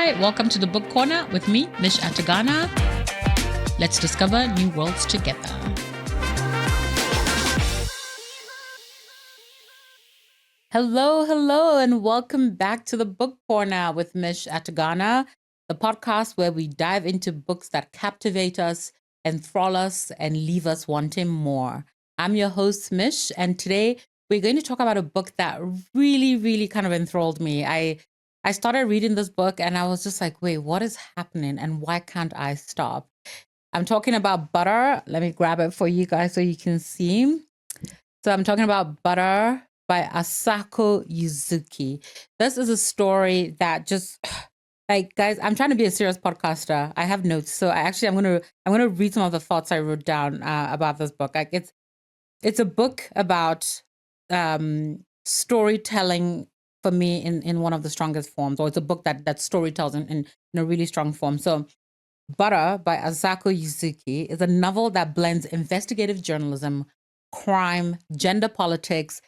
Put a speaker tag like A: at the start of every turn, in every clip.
A: Hi, welcome to the Book Corner with me, Mich Atagana. Let's discover new worlds together. Hello, and welcome back to the Book Corner with Mich Atagana, the podcast where we dive into books that captivate us, enthrall us, and leave us wanting more. I'm your host, Mich, and today we're going to talk about a book that really kind of enthralled me. I started reading this book and I was just like, wait, what is happening and why can't I stop? I'm talking about Butter. Let me grab it for you guys so you can see. So I'm talking about Butter by Asako Yuzuki. This is a story that just like, guys, I'm trying to be a serious podcaster. I have notes. So I'm gonna read some of the thoughts I wrote down about this book. Like it's a book about storytelling for me in one of the strongest forms, or it's a book that storytells in a really strong form. So Butter by Asako Yuzuki is a novel that blends investigative journalism, crime, gender politics,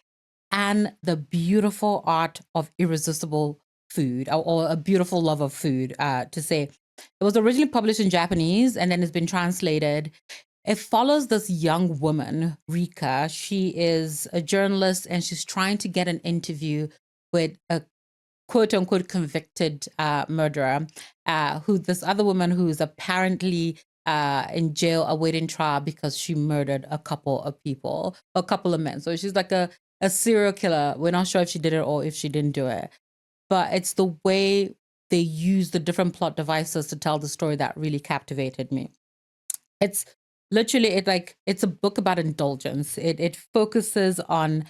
A: and the beautiful art of irresistible food, or a beautiful love of food, to say. It was originally published in Japanese and then it's been translated. It follows this young woman, Rika. She is a journalist and she's trying to get an interview with a quote unquote convicted murderer, who this other woman who's apparently in jail awaiting trial because she murdered a couple of people, a couple of men. So she's like a serial killer. We're not sure if she did it or if she didn't do it. But it's the way they use the different plot devices to tell the story that really captivated me. It's literally it's a book about indulgence. It focuses on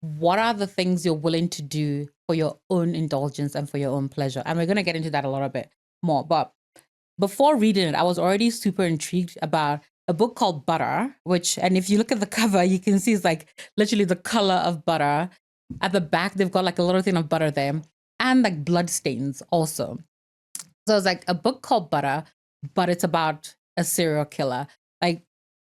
A: what are the things you're willing to do for your own indulgence and for your own pleasure. And we're going to get into that a little bit more. But before reading it, I was already super intrigued about a book called Butter, and if you look at the cover, you can see it's like literally the color of butter. At the back, they've got like a little thing of butter there and like blood stains also. So it's like a book called Butter, but it's about a serial killer. Like,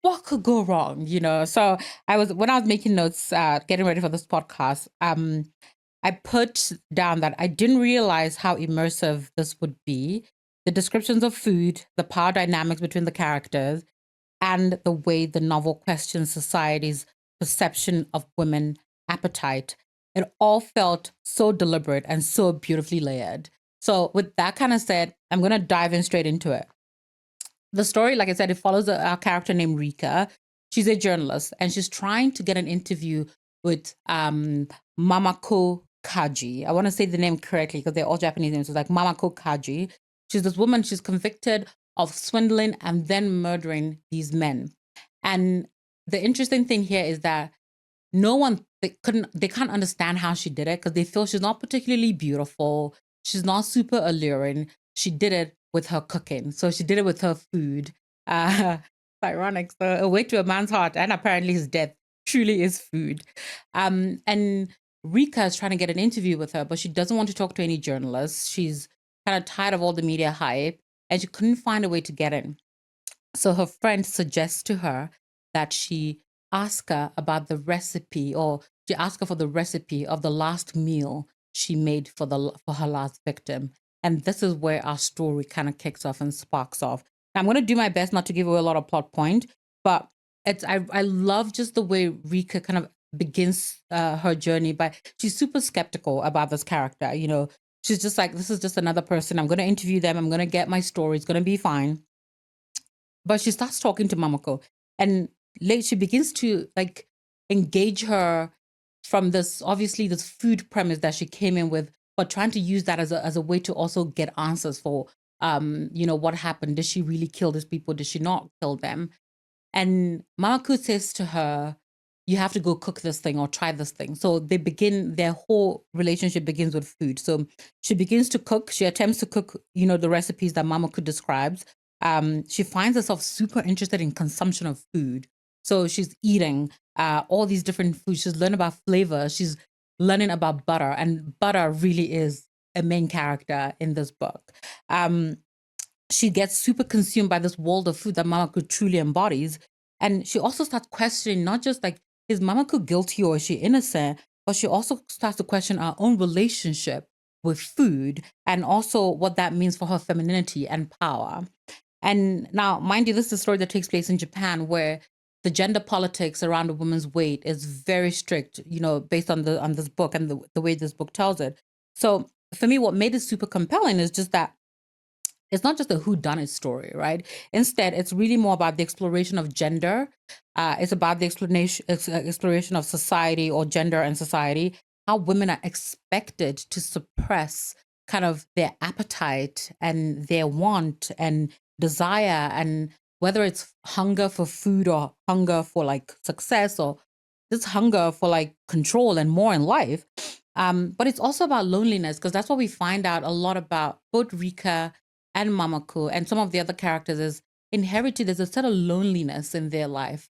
A: what could go wrong, So when I was making notes, getting ready for this podcast, I put down that I didn't realize how immersive this would be. The descriptions of food, the power dynamics between the characters, and the way the novel questions society's perception of women appetite. It all felt so deliberate and so beautifully layered. So with that kind of said, I'm going to dive in straight into it. The story, like I said, it follows a character named Rika. She's a journalist and she's trying to get an interview with Manako Kajii. I want to say the name correctly because they're all Japanese names. So it's like Manako Kajii. She's this woman, she's convicted of swindling and then murdering these men. And the interesting thing here is that they can't understand how she did it because they feel she's not particularly beautiful. She's not super alluring. She did it with her cooking. So she did it with her food. It's ironic. So a way to a man's heart and apparently his death truly is food. And Rika is trying to get an interview with her, but she doesn't want to talk to any journalists. She's kind of tired of all the media hype and she couldn't find a way to get in. So her friend suggests to her that she ask her about the recipe, or she ask her for the recipe of the last meal she made for her last victim. And this is where our story kind of kicks off and sparks off. Now, I'm going to do my best not to give away a lot of plot point, but I love just the way Rika kind of begins her journey. But she's super skeptical about this character. She's just like, this is just another person. I'm going to interview them. I'm going to get my story. It's going to be fine. But she starts talking to Mamako, and she begins to like engage her from this food premise that she came in with, but trying to use that as a way to also get answers for what happened. Did she really kill these people? Did she not kill them? And Mamako says to her, you have to go cook this thing or try this thing. So their whole relationship begins with food. So she begins to cook. She attempts to cook, the recipes that Mamako describes. She finds herself super interested in consumption of food. So she's eating all these different foods. She's learning about flavor. She's learning about butter. And butter really is a main character in this book. She gets super consumed by this world of food that Mamako truly embodies. And she also starts questioning not just like, is Mamako guilty or is she innocent? But she also starts to question our own relationship with food, and also what that means for her femininity and power. And now, mind you, this is a story that takes place in Japan, where the gender politics around a woman's weight is very strict, based on this book and the way this book tells it. So for me, what made it super compelling is just that it's not just a whodunit story, right? Instead, it's really more about the exploration of gender. It's about the exploration of society, or gender and society, how women are expected to suppress kind of their appetite and their want and desire, and whether it's hunger for food or hunger for like success, or this hunger for like control and more in life. But it's also about loneliness, because that's what we find out a lot about both Rika and Mamako and some of the other characters is inherited. There's a sort of loneliness in their life,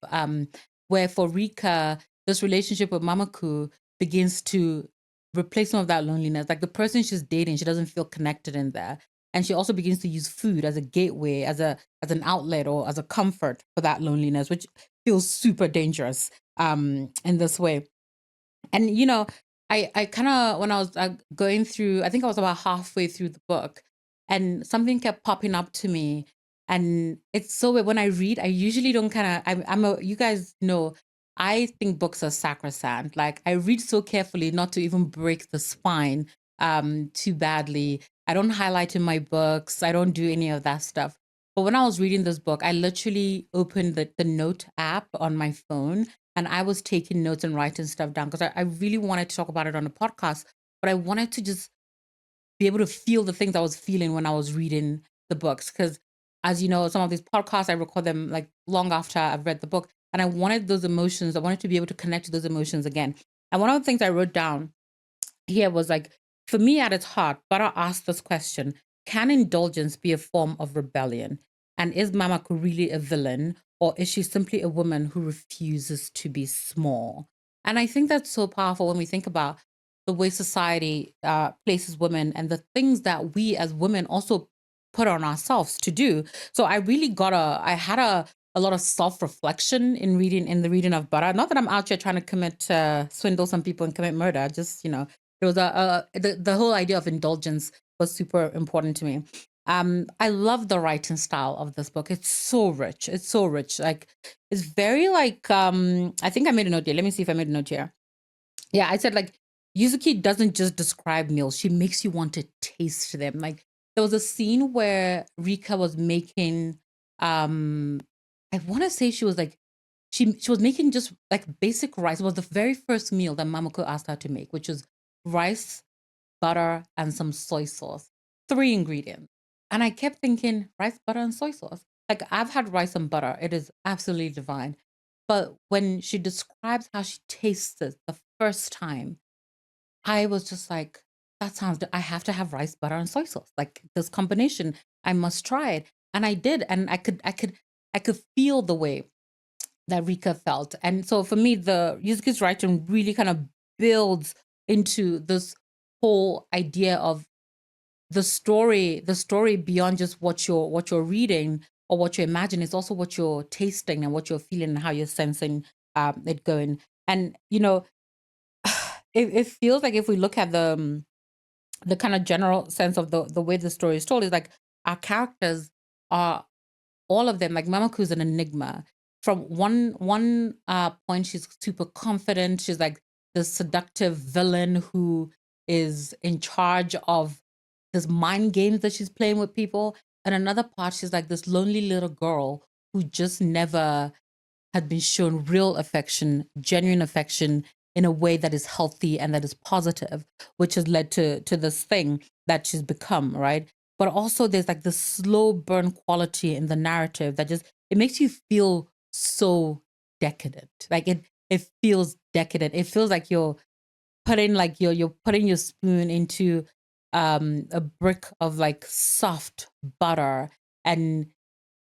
A: where for Rika, this relationship with Mamako begins to replace some of that loneliness. Like the person she's dating, she doesn't feel connected in there. And she also begins to use food as a gateway, as an outlet, or as a comfort for that loneliness, which feels super dangerous in this way. And I kind of, when I was going through, I think I was about halfway through the book, and something kept popping up to me. And it's so weird. When I read, I usually don't kind of, you guys know, I think books are sacrosanct. Like I read so carefully not to even break the spine too badly. I don't highlight in my books. I don't do any of that stuff. But when I was reading this book, I literally opened the note app on my phone, and I was taking notes and writing stuff down, because I really wanted to talk about it on the podcast, but I wanted to just be able to feel the things I was feeling when I was reading the books. Because as you know, some of these podcasts, I record them like long after I've read the book. And I wanted those emotions, I wanted to be able to connect to those emotions again. And one of the things I wrote down here was like, for me at its heart, Butter asked this question: can indulgence be a form of rebellion? And is Mamako really a villain, or is she simply a woman who refuses to be small? And I think that's so powerful when we think about the way society places women, and the things that we as women also put on ourselves to do. So I really I had a lot of self-reflection in the reading of Butter. Not that I'm out here trying to swindle some people and commit murder. Just, there was the whole idea of indulgence was super important to me. I love the writing style of this book. It's so rich. It's so rich. Like it's very like I think I made a note here. Let me see if I made a note here. Yeah, I said like Yuzuki doesn't just describe meals, she makes you want to taste them. Like there was a scene where Rika was making I want to say she was like she was making just like basic rice. It was the very first meal that Mamako asked her to make, which was rice, butter, and some soy sauce. Three ingredients. And I kept thinking, rice, butter, and soy sauce. Like I've had rice and butter. It is absolutely divine. But when she describes how she tastes it the first time, I was just like, that sounds, I have to have rice, butter, and soy sauce. Like this combination, I must try it. And I did. And I could feel the way that Rika felt. And so for me, the Yuzuki's writing really kind of builds into this whole idea of the story beyond just what you're reading or what you imagine. It's also what you're tasting and what you're feeling and how you're sensing it going. And it feels like if we look at the kind of general sense of the way the story is told, is like our characters are all of them, like Mamaku's an enigma. From one point, she's super confident. She's like the seductive villain who is in charge of this mind games that she's playing with people. And another part, she's like this lonely little girl who just never had been shown real affection, genuine affection, in a way that is healthy and that is positive, which has led to this thing that she's become, right? But also there's like this slow burn quality in the narrative that just it makes you feel so decadent. Like it feels decadent. It feels like you're putting your spoon into a brick of like soft butter and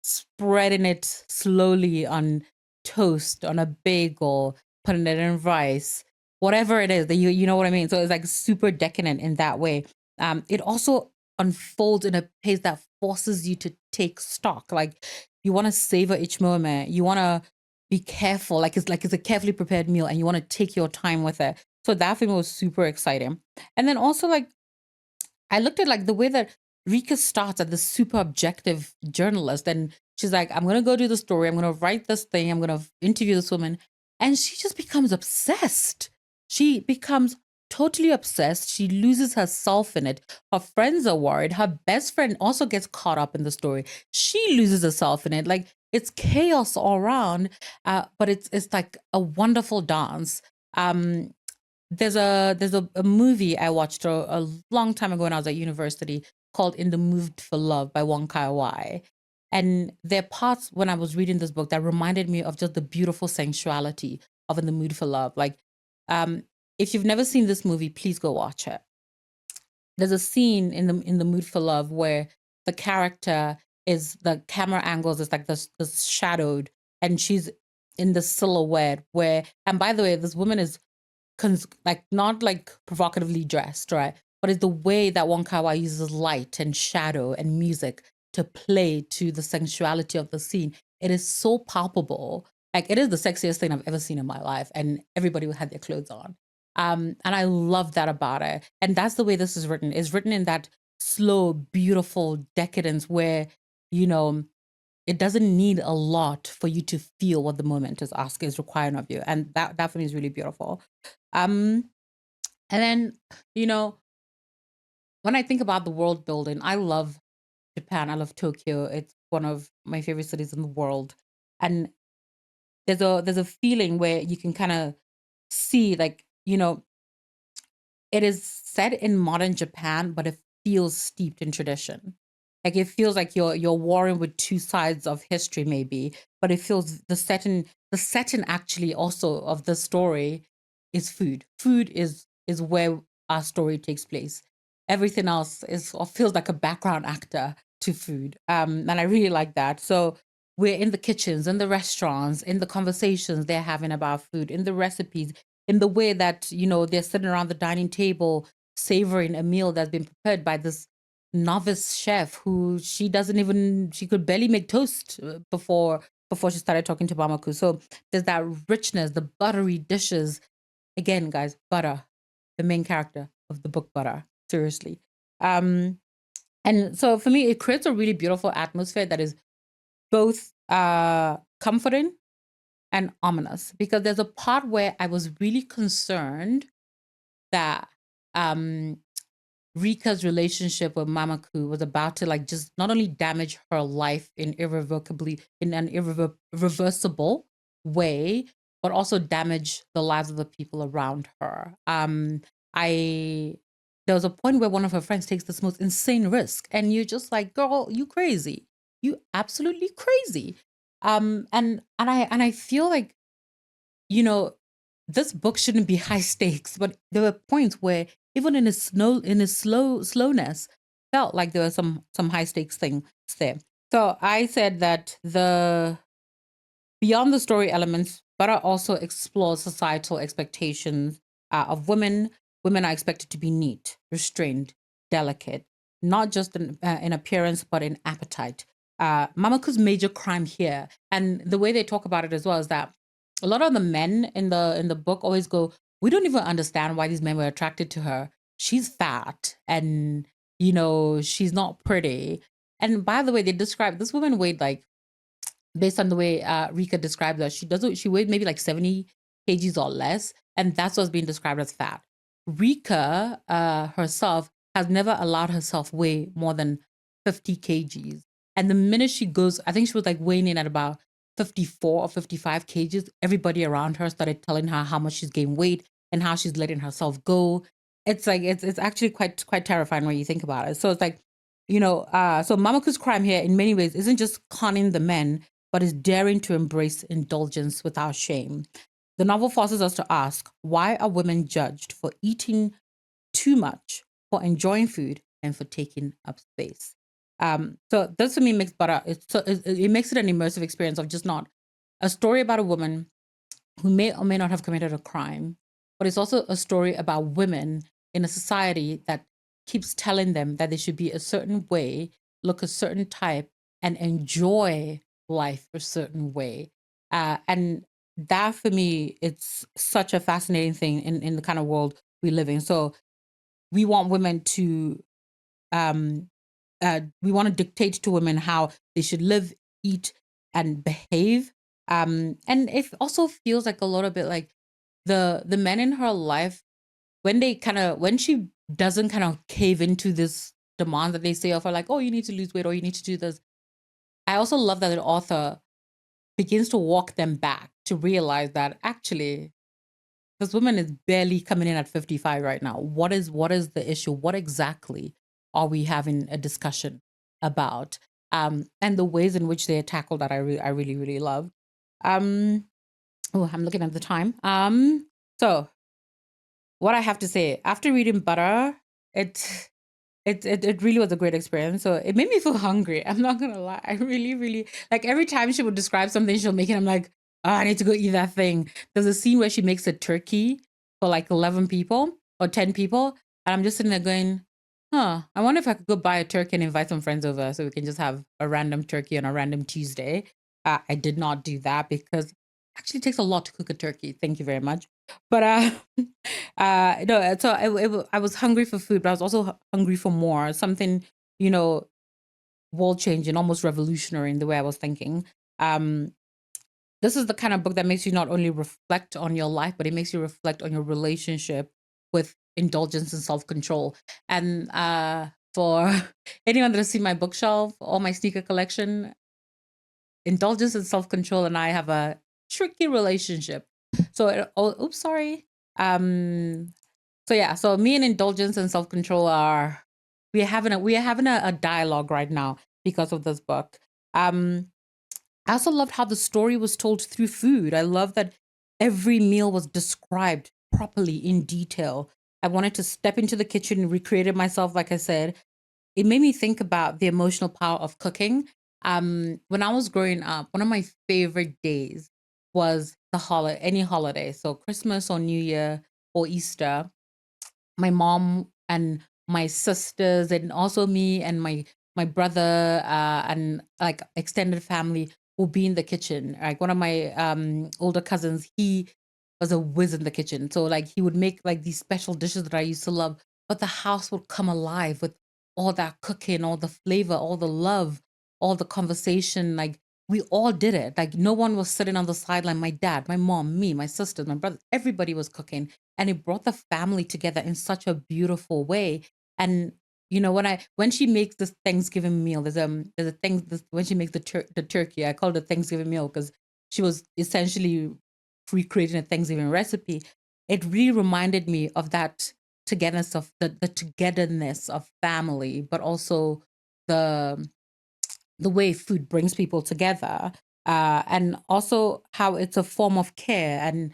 A: spreading it slowly on toast, on a bagel, putting it in rice, whatever it is that you know what I mean. So it's like super decadent in that way. It also unfolds in a pace that forces you to take stock. Like you want to savor each moment. You want to be careful. Like it's a carefully prepared meal, and you want to take your time with it. So that for me was super exciting. And then also like I looked at like the way that Rika starts as this super objective journalist, and she's like, I'm gonna go do the story, I'm gonna write this thing, I'm gonna interview this woman. And she just becomes obsessed. She becomes totally obsessed. She loses herself in it. Her friends are worried. Her best friend also gets caught up in the story. She loses herself in it. Like it's chaos all around. But it's like a wonderful dance. Um, there's a movie I watched a long time ago when I was at university called In the Mood for Love by Wong Kar-wai. And there are parts when I was reading this book that reminded me of just the beautiful sensuality of In the Mood for Love. Like, um, if you've never seen this movie, please go watch it. There's a scene in the Mood for Love where the character is the camera angles is like this shadowed, and she's in the silhouette where, and by the way, this woman is like not like provocatively dressed, right? But it's the way that Wong Kar-wai uses light and shadow and music to play to the sensuality of the scene. It is so palpable. Like it is the sexiest thing I've ever seen in my life, and everybody had their clothes on. And I love that about it. And that's the way this is written. It's written in that slow, beautiful decadence where, you know, it doesn't need a lot for you to feel what the moment is requiring of you. And that for me is really beautiful. Um, and then, you know, when I think about the world building, I love Japan. I love Tokyo. It's one of my favorite cities in the world. And there's a feeling where you can kind of see like, it is set in modern Japan, but it feels steeped in tradition. Like it feels like you're warring with two sides of history, maybe, but it feels the setting actually also of the story is food. Food is where our story takes place. Everything else is or feels like a background actor to food. And I really like that. So we're in the kitchens, in the restaurants, in the conversations they're having about food, in the recipes, in the way that they're sitting around the dining table savoring a meal that's been prepared by this novice chef who she could barely make toast before she started talking to Bamaku. So there's that richness, the buttery dishes. Again, guys, butter, the main character of the book, butter. Seriously. Um, and so for me, it creates a really beautiful atmosphere that is both comforting and ominous, because there's a part where I was really concerned that um Rika's relationship with Mamaku was about to like just not only damage her life in an irreversible way, but also damage the lives of the people around her. I There was a point where one of her friends takes this most insane risk, and you're just like, girl, you crazy, you absolutely crazy. And I feel like you know, this book shouldn't be high stakes, but there were points where even in his slowness, felt like there were some high stakes things there. So I said that the beyond the story elements, Butter also explores societal expectations of women. Women are expected to be neat, restrained, delicate, not just in appearance, but in appetite. Mamaku's major crime here, and the way they talk about it as well, is that a lot of the men in the book always go, "We don't even understand why these men were attracted to her. She's fat, and she's not pretty." And by the way, they describe this woman weighed like, based on the way Rika described her, she weighed maybe like 70 kgs or less, and that's what's being described as fat. Rika herself has never allowed herself weigh more than 50 kgs. And the minute she goes, I think she was like weighing in at about 54 or 55 kgs, everybody around her started telling her how much she's gained weight and how she's letting herself go. It's like it's actually quite terrifying when you think about it. So it's like, so Mamaku's crime here in many ways isn't just conning the men, but is daring to embrace indulgence without shame. The novel forces us to ask, why are women judged for eating too much, for enjoying food, and for taking up space? So this to me makes it makes it an immersive experience of just not a story about a woman who may or may not have committed a crime, but it's also a story about women in a society that keeps telling them that they should be a certain way, look a certain type, and enjoy life a certain way. And that for me, it's such a fascinating thing in the kind of world we live in. So we want women to we want to dictate to women how they should live, eat, and behave. And it also feels like a little bit like the men in her life, when she doesn't kind of cave into this demand that they say of her, like, oh, you need to lose weight or you need to do this. I also love that the author begins to walk them back to realize that actually this woman is barely coming in at 55 right now. What is the issue? What exactly are we having a discussion about? And the ways in which they tackle that, I really really love. Um, oh, I'm looking at the time. So what I have to say after reading Butter, it it really was a great experience. So it made me feel hungry. I'm not gonna lie. I really, really like every time she would describe something she'll make it, I'm like, oh, I need to go eat that thing. There's a scene where she makes a turkey for like 11 people or 10 people. And I'm just sitting there going, huh, I wonder if I could go buy a turkey and invite some friends over so we can just have a random turkey on a random Tuesday. I did not do that because it actually takes a lot to cook a turkey. Thank you very much. But no, so I was hungry for food, but I was also hungry for more, something, you know, world changing, almost revolutionary in the way I was thinking. Um, this is the kind of book that makes you not only reflect on your life, but it makes you reflect on your relationship with indulgence and self control. And for anyone that has seen my bookshelf or my sneaker collection, indulgence and self control and I have a tricky relationship. So, oops, sorry. Um, so yeah, so me and indulgence and self control are we are having a dialogue right now because of this book. Um, I also loved how the story was told through food. I love that every meal was described properly in detail. I wanted to step into the kitchen and recreate it myself, like I said. It made me think about the emotional power of cooking. When I was growing up, one of my favorite days was any holiday, so Christmas or New Year or Easter. My mom and my sisters and also me and my brother and like extended family will be in the kitchen. Like one of my older cousins, he was a whiz in the kitchen. So like he would make like these special dishes that I used to love, but the house would come alive with all that cooking, all the flavor, all the love, all the conversation. Like we all did it. Like no one was sitting on the sideline. My dad, my mom, me, my sisters, my brother, everybody was cooking, and it brought the family together in such a beautiful way. And when she makes this Thanksgiving meal, there's a thing when she makes the turkey. I call it a Thanksgiving meal because she was essentially recreating a Thanksgiving recipe. It really reminded me of that togetherness of the togetherness of family, but also the the way food brings people together, and also how it's a form of care. And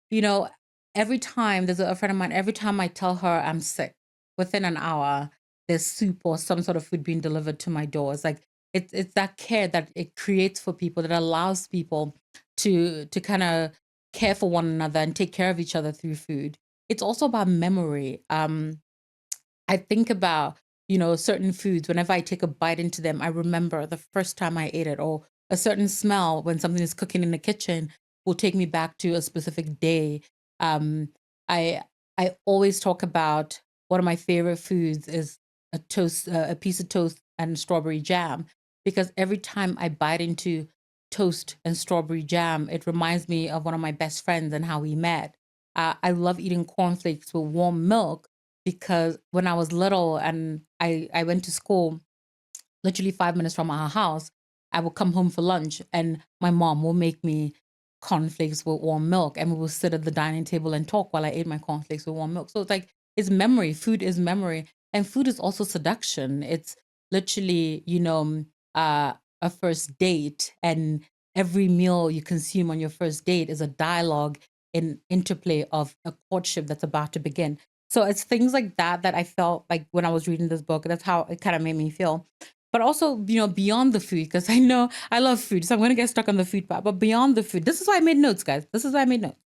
A: you know, every time there's a friend of mine, every time I tell her I'm sick, within an hour, there's soup or some sort of food being delivered to my door. It's like it's that care that it creates for people that allows people to kind of care for one another and take care of each other through food. It's also about memory. I think about, certain foods. Whenever I take a bite into them, I remember the first time I ate it, or a certain smell when something is cooking in the kitchen will take me back to a specific day. Um, I I always talk about one of my favorite foods is a piece of toast and strawberry jam, because every time I bite into toast and strawberry jam, it reminds me of one of my best friends and how we met. I love eating cornflakes with warm milk because when I was little and I went to school literally 5 minutes from our house, I would come home for lunch and my mom will make me cornflakes with warm milk, and we will sit at the dining table and talk while I ate my cornflakes with warm milk. So it's like it's memory. Food is memory, and food is also seduction. It's literally, a first date, and every meal you consume on your first date is a dialogue in interplay of a courtship that's about to begin. So it's things like that that I felt like when I was reading this book. That's how it kind of made me feel. But also, beyond the food, because I know I love food, so I'm gonna get stuck on the food part. But beyond the food, this is why I made notes, guys. This is why I made notes.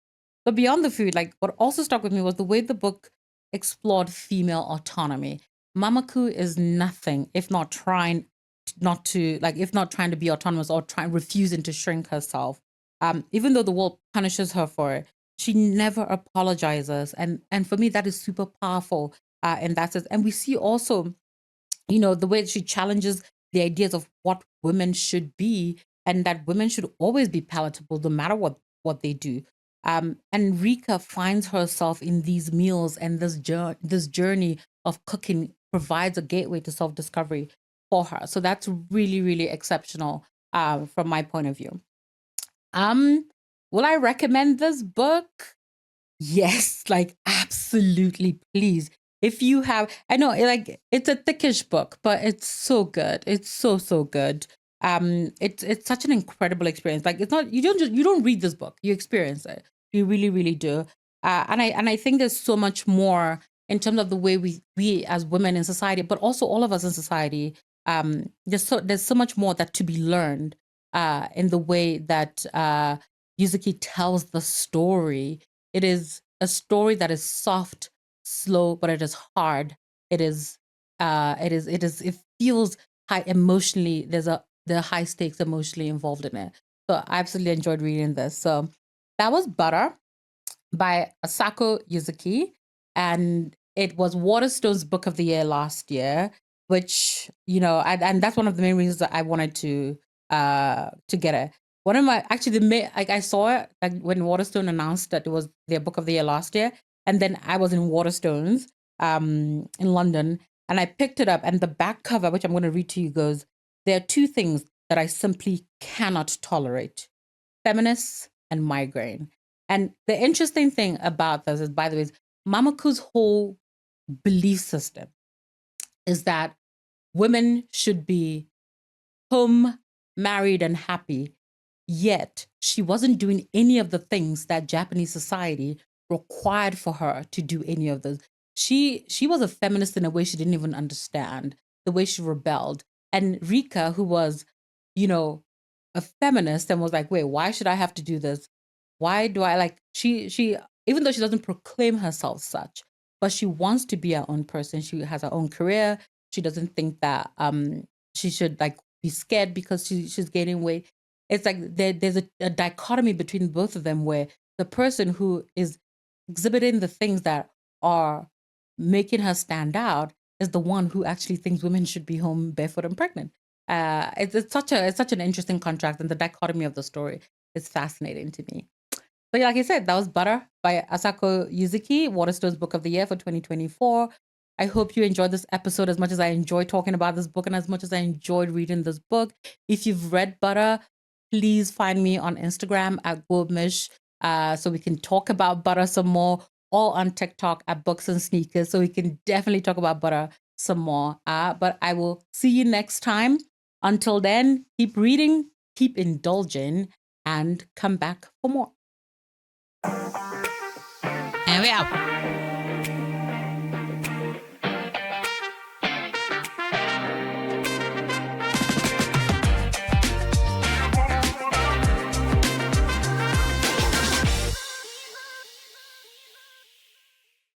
A: But beyond the food, like what also stuck with me was the way the book explored female autonomy. Mamaku is nothing if not trying not to like if not trying to be autonomous or trying refusing to shrink herself. Even though the world punishes her for it, she never apologizes, and for me that is super powerful. In that sense, and we see also the way she challenges the ideas of what women should be, and that women should always be palatable no matter what they do. And Rika finds herself in these meals, and this journey of cooking provides a gateway to self-discovery for her. So that's really, really exceptional from my point of view. Will I recommend this book? Yes, like absolutely, please. If you have, I know, like it's a thickish book, but it's so good. It's so so good. It's such an incredible experience. Like it's not you don't read this book, you experience it. You really really do. And I think there's so much more in terms of the way we as women in society, but also all of us in society. There's so much more that to be learned. In the way that Yuzuki tells the story, it is a story that is soft, slow, but it is hard. It feels high emotionally. There are high stakes emotionally involved in it. So I absolutely enjoyed reading this. So that was Butter by Asako Yuzuki, and it was Waterstone's Book of the Year last year, which and that's one of the main reasons that I wanted to get it. One of my actually like I saw it like when Waterstone announced that it was their Book of the Year last year, and then I was in Waterstones in London, and I picked it up, and the back cover, which I'm going to read to you, goes, "There are two things that I simply cannot tolerate: feminists and migraine." And the interesting thing about this is, by the way, is Mamaku's whole belief system is that women should be home, married, and happy. Yet she wasn't doing any of the things that Japanese society required for her to do any of those. She was a feminist in a way she didn't even understand, the way she rebelled. And Rika, who was, you know, a feminist and was like, wait, why should I have to do this? Why do I like she even though she doesn't proclaim herself such, but she wants to be her own person. She has her own career. She doesn't think that she should like be scared because she's gaining weight. It's like there's a dichotomy between both of them where the person who is exhibiting the things that are making her stand out is the one who actually thinks women should be home barefoot and pregnant. It's such an interesting contrast, and the dichotomy of the story is fascinating to me. So yeah, like I said, that was Butter by Asako Yuzuki, Waterstone's Book of the Year for 2024. I hope you enjoyed this episode as much as I enjoyed talking about this book and as much as I enjoyed reading this book. If you've read Butter, please find me on Instagram at Mich, so we can talk about Butter some more, or on TikTok at Books and Sneakers, so we can definitely talk about Butter some more. But I will see you next time. Until then, keep reading, keep indulging, and come back for more. And we out.